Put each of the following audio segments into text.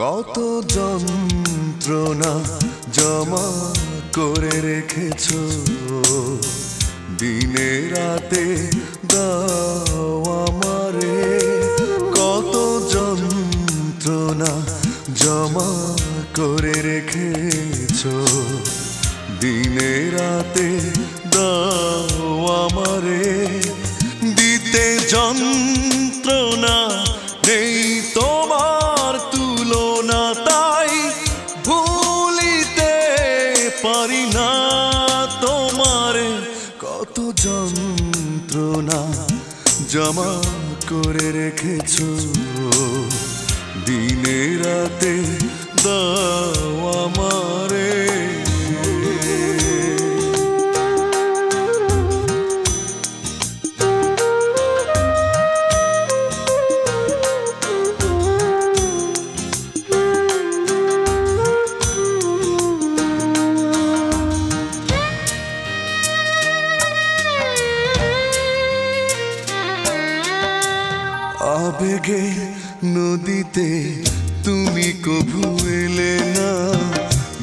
কত যন্ত্রণা জমা করে রেখেছো দিনে রাতে দাও আমারে কত যন্ত্রণা জমা করে রেখেছো দিনে রাতে দাও আমারে দিতে যন্ত্রণা নেই তোমার তুলনা তাই ভুলিতে পারি না তোমারে কত যন্ত্রণা জমা করে রেখেছো দিনে রাতে দাও আমারে আবেগে নদীতে তুমি কভু এলে না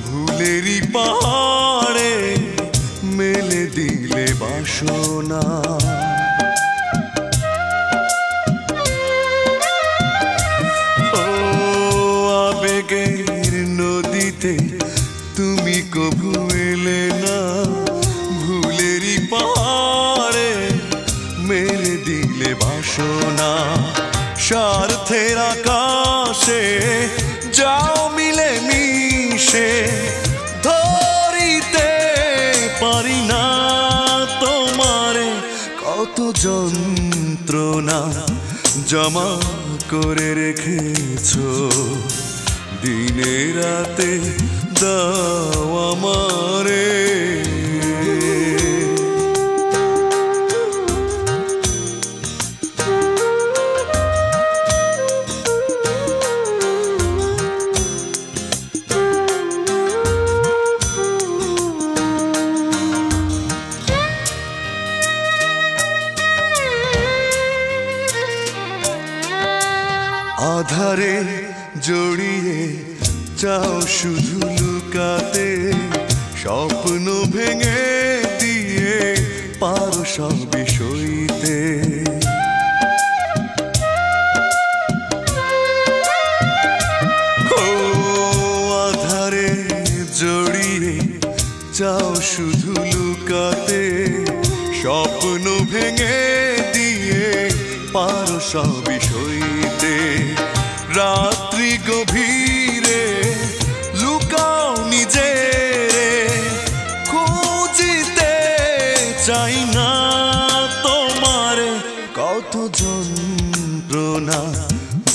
ভুলেরই পাহাড়ে মেলে দিলে বাসনা ও আবেগের নদীতে তুমি কভু এলে না ভুলেরই পাহাড়ে মেলে দিলে বাসনা স্বার্থের আকাশে যাও মিলে মিশে ধরিতে পারি না তোমারে কত যন্ত্রণা জমা করে রেখেছো দিনে রাতে দাও আমারে আধারে জড়িয়ে চাও শুধু লুকাতে স্বপ্ন ভেঙে দিয়ে পারো সব সইতে ও আধারে জড়িয়ে চাও শুধু লুকাতে স্বপ্ন ভেঙে দিয়ে পারো সব সইতে রাত্রি গভীরে লুকাও নিজেরে খুঁজিতে চাই না তোমারে কত যন্ত্রণা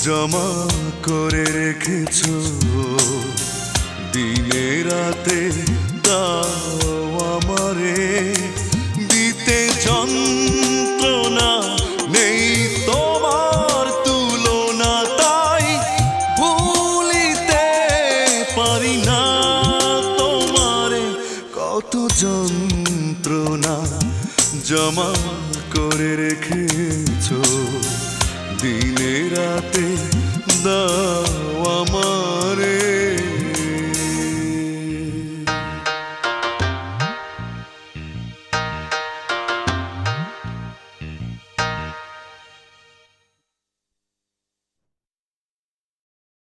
জমা করে রেখেছো দিনে রাতে দাও আমারে দিতে যন্ত্রণা নেই তোমার তুলনা তাই ভুলিতে পারি না তোমারে কত যন্ত্রণা জমা করে রেখেছো দিনে রাতে